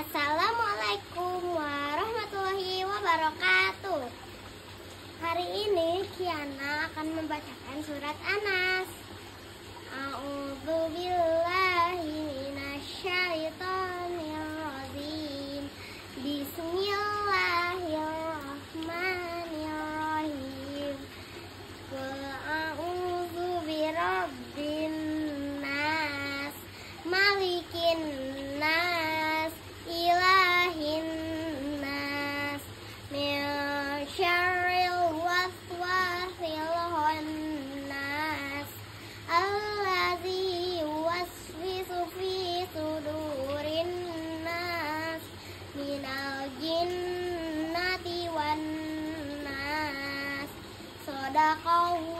Assalamualaikum warahmatullahi wabarakatuh. Hari ini Kiana akan membacakan surat Anas. A'udzubillahi minasyaitonirrajim. Bismillahirrahmanirrahim. Qul a'udzu birabbin nas, malikin nas, ilahin nas, min syarril waswasil khannas, allazi yuwaswisu fi sudurin nas, minal jinnati wan nas. Shadaqallahu